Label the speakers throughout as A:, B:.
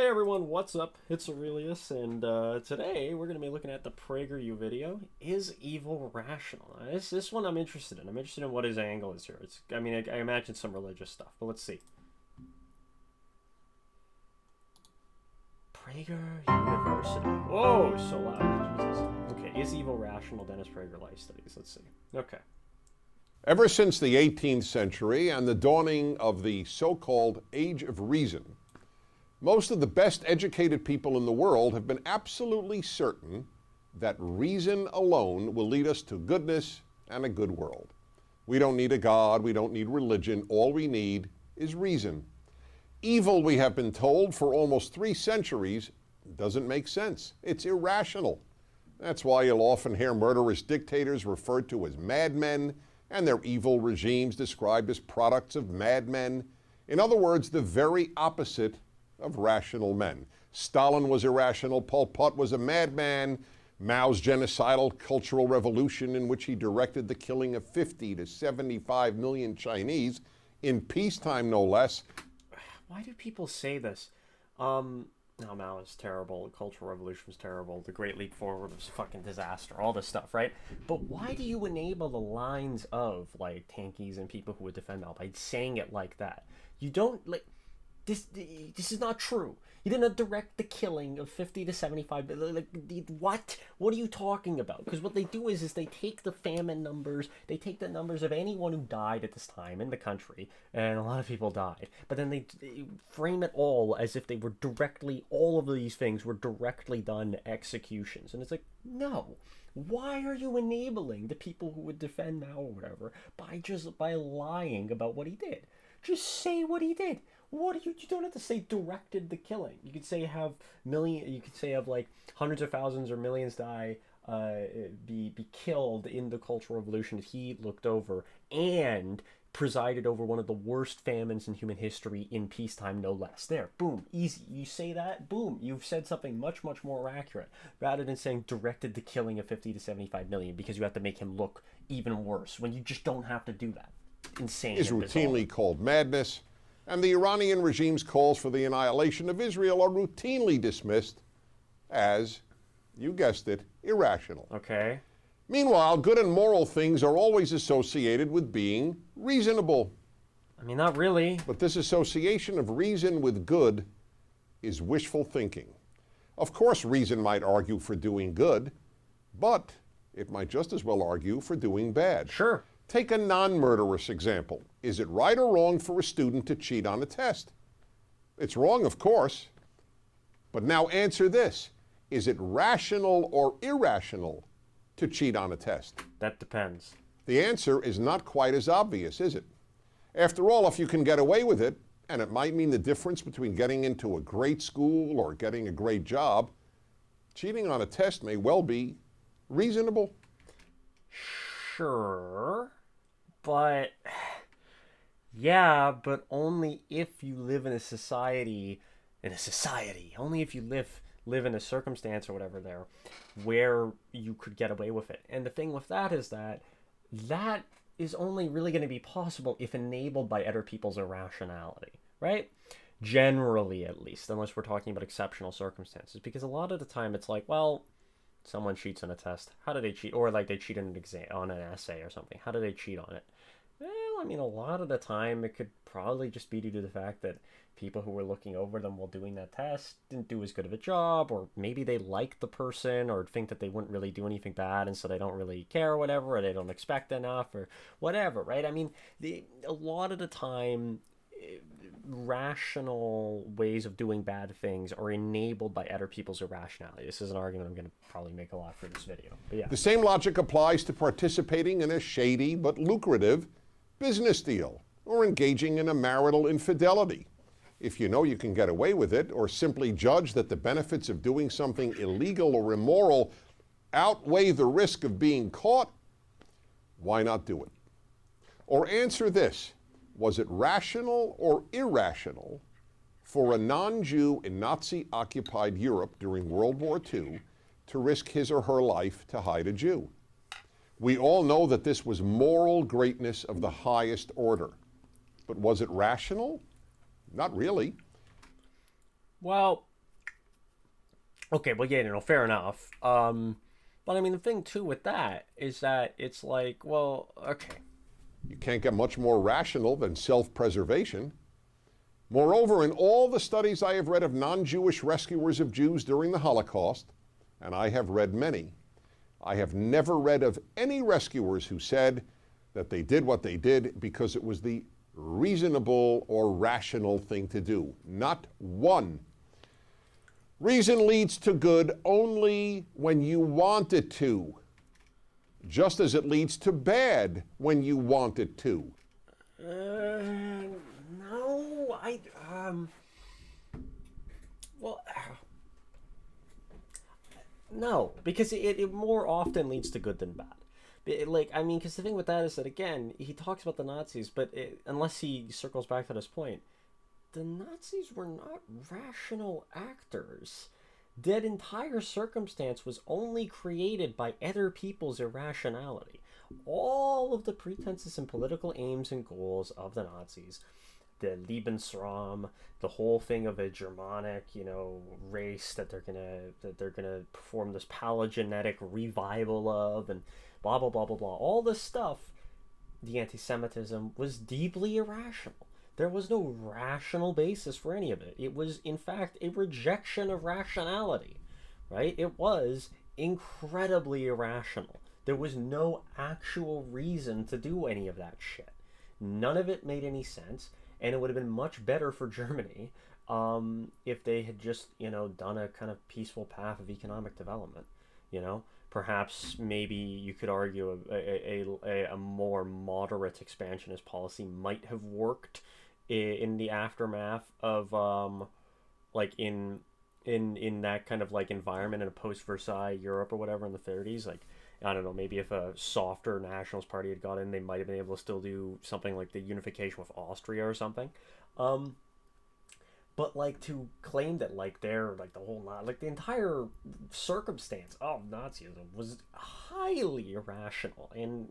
A: Hey everyone, what's up? It's Aurelius, and today we're going to be looking at the PragerU video, Is Evil Rational? Now, this one I'm interested in. I'm interested in what his angle is here. I imagine some religious stuff, but let's see. Prager University. Whoa, so loud. Jesus. Okay, Is Evil Rational? Dennis Prager Life Studies. Let's see. Okay.
B: Ever since the 18th century and the dawning of the so-called Age of Reason, most of the best educated people in the world have been absolutely certain that reason alone will lead us to goodness and a good world. We don't need a God, we don't need religion, all we need is reason. Evil, we have been told for almost 3 centuries, doesn't make sense. It's irrational. That's why you'll often hear murderous dictators referred to as madmen and their evil regimes described as products of madmen. In other words, the very opposite of rational men. Stalin was irrational, Pol Pot was a madman, Mao's genocidal cultural revolution in which he directed the killing of 50 to 75 million Chinese in peacetime, no less.
A: Why do people say this? No, Mao is terrible, the Cultural Revolution was terrible, the Great Leap Forward was a fucking disaster, all this stuff, right? But why do you enable the lines of, like, tankies and people who would defend Mao by saying it like that? You don't, like... This is not true. You didn't direct the killing of 50 to 75. Like, what? What are you talking about? Because what they do is they take the famine numbers, they take the numbers of anyone who died at this time in the country, and a lot of people died. But then they frame it all as if they were directly, all of these things were directly done executions. And it's like, no. Why are you enabling the people who would defend Mao or whatever by lying about what he did? Just say what he did. You don't have to say directed the killing. You could say you could say have like hundreds of thousands or millions die, be killed in the Cultural Revolution that he looked over and presided over one of the worst famines in human history in peacetime, no less. There, boom, easy. You say that, boom, you've said something much, much more accurate, rather than saying directed the killing of 50 to 75 million because you have to make him look even worse when you just don't have to do that. Insane.
B: Is routinely called madness, and the Iranian regime's calls for the annihilation of Israel are routinely dismissed as, you guessed it, irrational.
A: Okay.
B: Meanwhile, good and moral things are always associated with being reasonable.
A: I mean, not really.
B: But this association of reason with good is wishful thinking. Of course, reason might argue for doing good, but it might just as well argue for doing bad.
A: Sure.
B: Take a non-murderous example. Is it right or wrong for a student to cheat on a test? It's wrong, of course. But now answer this. Is it rational or irrational to cheat on a test?
A: That depends.
B: The answer is not quite as obvious, is it? After all, if you can get away with it, and it might mean the difference between getting into a great school or getting a great job, cheating on a test may well be reasonable.
A: Sure, but yeah, but only if you live in a society, only if you live in a circumstance or whatever there where you could get away with it. And the thing with that is that is only really going to be possible if enabled by other people's irrationality, right? Generally, at least, unless we're talking about exceptional circumstances, because a lot of the time it's like, well, someone cheats on a test. How do they cheat? Or like they cheat on an exam, on an essay or something. How do they cheat on it? Well, I mean, a lot of the time it could probably just be due to the fact that people who were looking over them while doing that test didn't do as good of a job, or maybe they like the person or think that they wouldn't really do anything bad and so they don't really care or whatever, or they don't expect enough or whatever, right? I mean, a lot of the time rational ways of doing bad things are enabled by other people's irrationality. This is an argument I'm going to probably make a lot for this video. But yeah.
B: The same logic applies to participating in a shady but lucrative business deal or engaging in a marital infidelity. If you know you can get away with it, or simply judge that the benefits of doing something illegal or immoral outweigh the risk of being caught, why not do it? Or answer this. Was it rational or irrational for a non-Jew in Nazi-occupied Europe during World War II to risk his or her life to hide a Jew? We all know that this was moral greatness of the highest order. But was it rational? Not really.
A: Well, Okay, well, yeah, fair enough. But I mean, the thing too with that is that it's like, well, okay,
B: You can't get much more rational than self-preservation. Moreover, in all the studies I have read of non-Jewish rescuers of Jews during the Holocaust, and I have read many, I have never read of any rescuers who said that they did what they did because it was the reasonable or rational thing to do. Not one. Reason leads to good only when you want it to, just as it leads to bad when you want it to.
A: no, well, no, because it more often leads to good than bad. Like, I mean, because the thing with that is that, again, he talks about the Nazis, but unless he circles back to this point, the Nazis were not rational actors. That entire circumstance was only created by other people's irrationality. All of the pretenses and political aims and goals of the Nazis, the Lebensraum, the whole thing of a Germanic, race that they're gonna perform this paleogenetic revival of, and blah blah blah blah blah. All this stuff, the anti-Semitism was deeply irrational. There was no rational basis for any of it. It was, in fact, a rejection of rationality, right? It was incredibly irrational. There was no actual reason to do any of that shit. None of it made any sense, and it would have been much better for Germany if they had just, done a kind of peaceful path of economic development, Perhaps maybe you could argue a more moderate expansionist policy might have worked in the aftermath of like in that kind of like environment in a post Versailles Europe or whatever in the 30s. Like, I don't know, maybe if a softer nationalist party had got in, they might have been able to still do something like the unification with Austria or something. But like, to claim that like they're like the whole like the entire circumstance of Nazism was highly irrational, and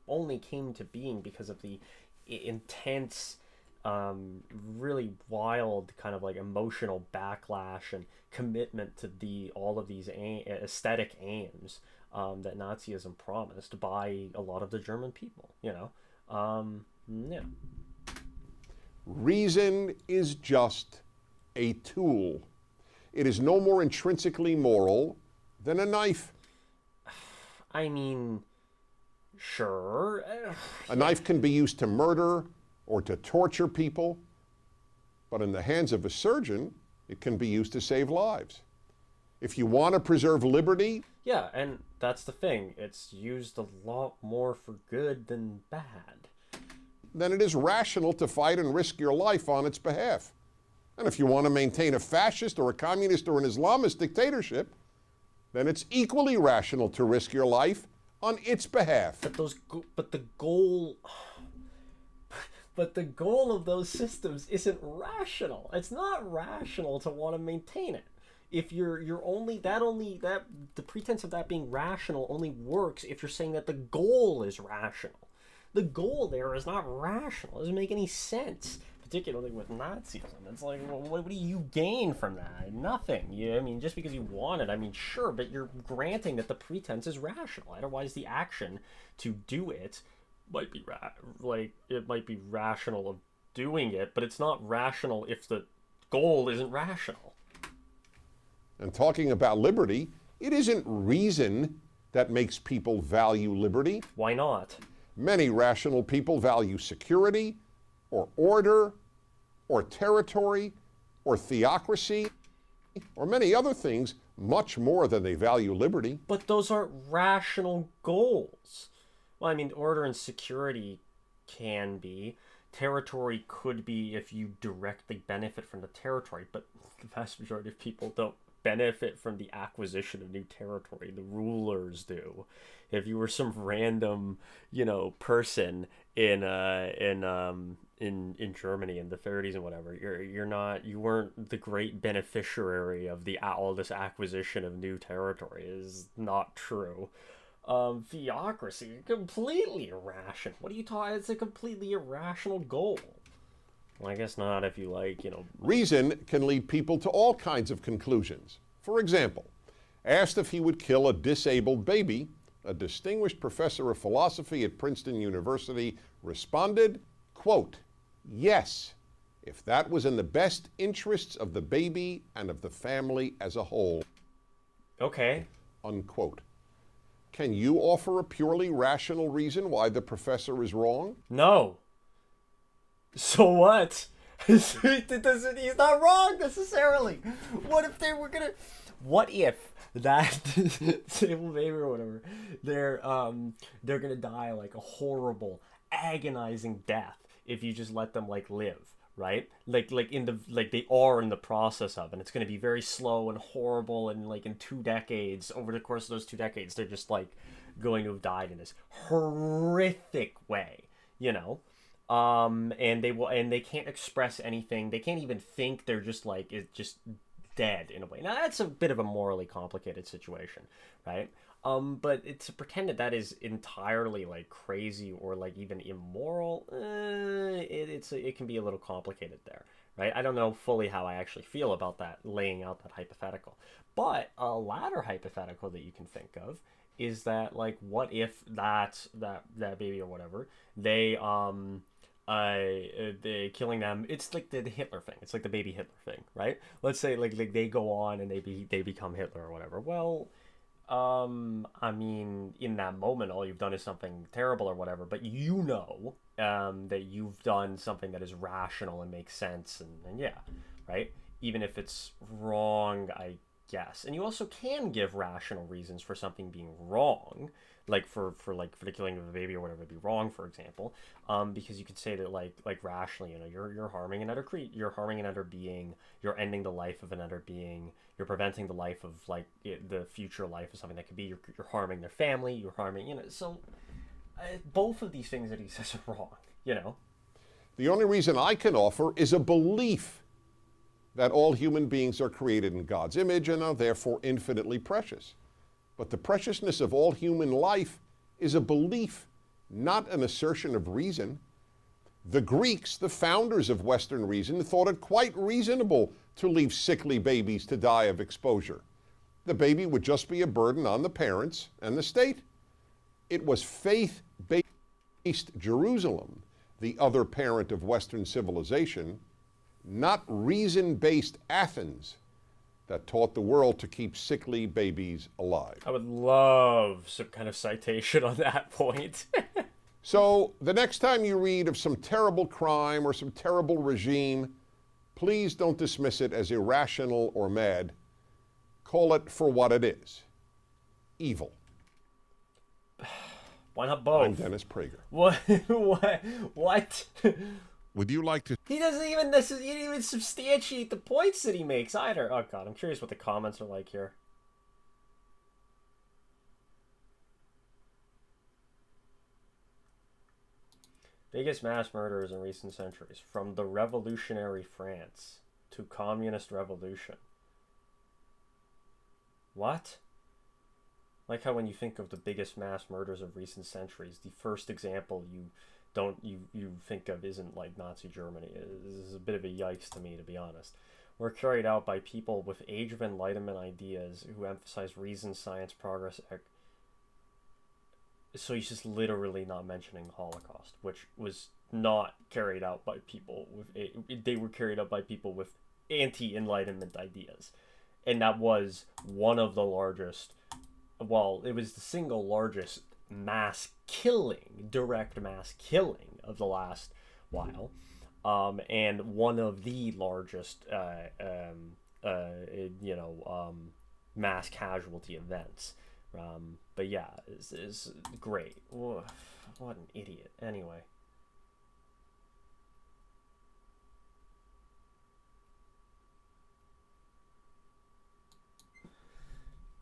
A: only came to being because of the intense, really wild kind of like emotional backlash and commitment to all of these aesthetic aims that Nazism promised by a lot of the German people. Yeah.
B: Reason is just a tool. It is no more intrinsically moral than a knife.
A: I mean, sure.
B: A knife can be used to murder or to torture people, but in the hands of a surgeon, it can be used to save lives. If you want to preserve liberty...
A: Yeah, and that's the thing. It's used a lot more for good than bad.
B: Then it is rational to fight and risk your life on its behalf. And if you want to maintain a fascist or a communist or an Islamist dictatorship, then it's equally rational to risk your life on its behalf.
A: But the goal of those systems isn't rational. It's not rational to want to maintain it. If you're the pretense of that being rational only works if you're saying that the goal is rational. The goal there is not rational. It doesn't make any sense, particularly with Nazism. It's like, well, what do you gain from that? Nothing. Just because you want it, sure, but you're granting that the pretense is rational. Otherwise, the action to do it might be it might be rational of doing it, but it's not rational if the goal isn't rational.
B: And talking about liberty, it isn't reason that makes people value liberty.
A: Why not?
B: Many rational people value security, or order, or territory, or theocracy, or many other things much more than they value liberty.
A: But those aren't rational goals. Well, order and security can be. Territory could be if you directly benefit from the territory, but the vast majority of people don't benefit from the acquisition of new territory. The rulers do. If you were some random, person in Germany in the 30s and whatever, you weren't the great beneficiary of all this acquisition of new territory. It is not true. Theocracy, completely irrational. What are you talking? It's a completely irrational goal. Well, I guess not if you like,
B: Reason can lead people to all kinds of conclusions. For example, asked if he would kill a disabled baby, a distinguished professor of philosophy at Princeton University responded, quote, "Yes, if that was in the best interests of the baby and of the family as a whole."
A: Okay.
B: Unquote. Can you offer a purely rational reason why the professor is wrong?
A: No. So what? He's not wrong necessarily. What if they were gonna? What if that disabled baby or whatever, they're gonna die like a horrible, agonizing death if you just let them like live, right? Like they are in the process of, and it's gonna be very slow and horrible, and like in 2 decades, over the course of those 2 decades, they're just like going to have died in this horrific way, you know. And they can't express anything. They can't even think. They're just like it's just dead in a way. Now that's a bit of a morally complicated situation, right? But it's to pretend that that is entirely like crazy or like even immoral. It can be a little complicated there, right? I don't know fully how I actually feel about that, laying out that hypothetical. But a latter hypothetical that you can think of is that like, what if that baby or whatever, they killing them, it's like the Hitler thing, it's like the baby Hitler thing, right? Let's say like they go on and they become Hitler or whatever. Well, I mean, in that moment all you've done is something terrible or whatever, but you know that you've done something that is rational and makes sense, and yeah, right, even if it's wrong, I guess. And you also can give rational reasons for something being wrong, like for the killing of a baby or whatever be wrong, for example, because you could say that like rationally, you know, you're harming another you're harming another being, you're ending the life of another being, you're preventing the life of like the future life of something that could be, you're harming their family, you're harming, you know. So both of these things that he says are wrong, you know.
B: The only reason I can offer is a belief that all human beings are created in God's image and are therefore infinitely precious. But the preciousness of all human life is a belief, not an assertion of reason. The Greeks, the founders of Western reason, thought it quite reasonable to leave sickly babies to die of exposure. The baby would just be a burden on the parents and the state. It was faith-based Jerusalem, the other parent of Western civilization, not reason-based Athens, that taught the world to keep sickly babies alive.
A: I would love some kind of citation on that point.
B: So the next time you read of some terrible crime or some terrible regime, please don't dismiss it as irrational or mad. Call it for what it is: evil.
A: Why not both?
B: I'm Dennis Prager.
A: What? What?
B: Would you like to...
A: He doesn't even substantiate the points that he makes either. Oh god, I'm curious what the comments are like here. Biggest mass murderers in recent centuries, from the revolutionary France to communist revolution. What? Like how when you think of the biggest mass murders of recent centuries, the first example you think of isn't like Nazi Germany. This is a bit of a yikes to me, to be honest. Were carried out by people with Age of Enlightenment ideas who emphasize reason, science, progress. So he's just literally not mentioning the Holocaust, which was not carried out by people with they were carried out by people with anti-Enlightenment ideas, and that was one of the largest. Well, it was the single largest direct mass killing of the last while, and one of the largest, mass casualty events. But yeah, is great. Whoa, what an idiot. Anyway.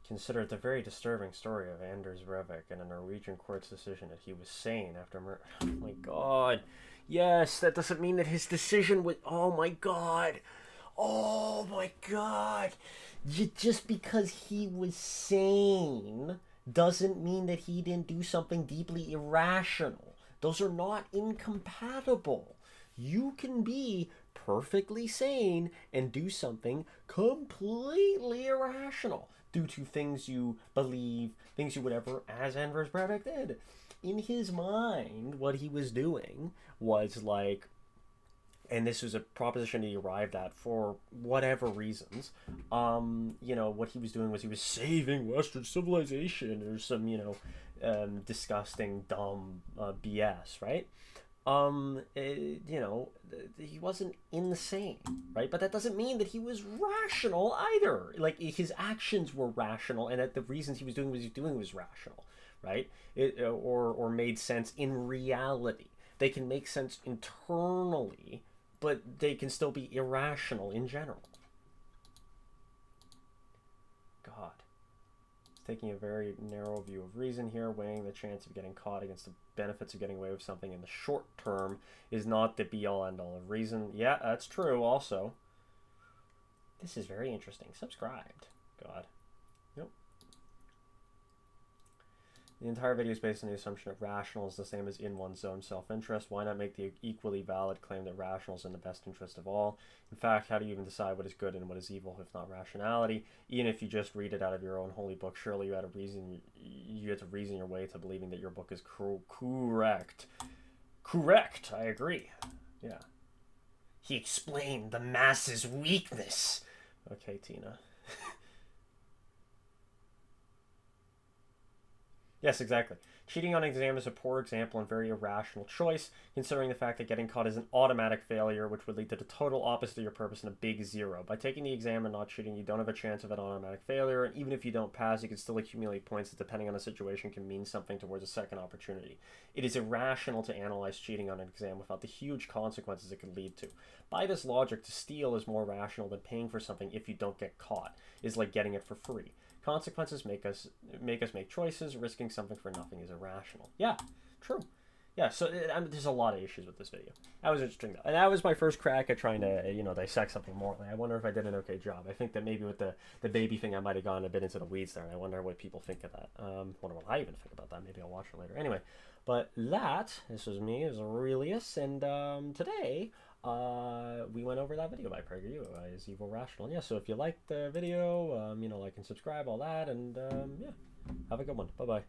A: Consider it a very disturbing story of Anders Breivik and a Norwegian court's decision that he was sane after murder. Oh my god. Yes, that doesn't mean that his decision was... Oh my god. Oh my god. Just because he was sane doesn't mean that he didn't do something deeply irrational. Those are not incompatible. You can be perfectly sane and do something completely irrational due to things you believe, things you whatever, as Enver's Breivik did. In his mind, what he was doing was like, and this was a proposition he arrived at for whatever reasons. What he was doing was he was saving Western civilization or some, disgusting, dumb BS, right? He wasn't insane, right? But that doesn't mean that he was rational either. Like, his actions were rational, and that the reasons he was doing what he was doing was rational, right? Or made sense in reality. They can make sense internally, but they can still be irrational in general. God. It's taking a very narrow view of reason here, weighing the chance of getting caught against the benefits of getting away with something in the short term is not the be-all, end-all of reason. Yeah, that's true also. This is very interesting. Subscribed. God. Nope. The entire video is based on the assumption of rational is the same as in one's own self-interest. Why not make the equally valid claim that rational is in the best interest of all? In fact, how do you even decide what is good and what is evil if not rationality? Even if you just read it out of your own holy book, surely you had to reason your way to believing that your book is correct. Correct, I agree. Yeah. He explained the masses' weakness. Okay, Tina. Yes, exactly. Cheating on an exam is a poor example and very irrational choice, considering the fact that getting caught is an automatic failure, which would lead to the total opposite of your purpose and a big zero. By taking the exam and not cheating, you don't have a chance of an automatic failure, and even if you don't pass, you can still accumulate points that, depending on the situation, can mean something towards a second opportunity. It is irrational to analyze cheating on an exam without the huge consequences it could lead to. By this logic, to steal is more rational than paying for something if you don't get caught. It's like getting it for free. Consequences make us make choices. Risking something for nothing is irrational. Yeah, true. Yeah, so there's a lot of issues with this video. That was interesting, though. And that was my first crack at trying to, dissect something morally. I wonder if I did an okay job. I think that maybe with the baby thing, I might have gone a bit into the weeds there, and I wonder what people think of that. Wonder what I even think about that. Maybe I'll watch it later. Anyway, but this was me, as Aurelius, and today we went over that video by PragerU, Is Evil Rational? And yeah, so if you liked the video, like and subscribe, all that, and yeah, have a good one. Bye-bye.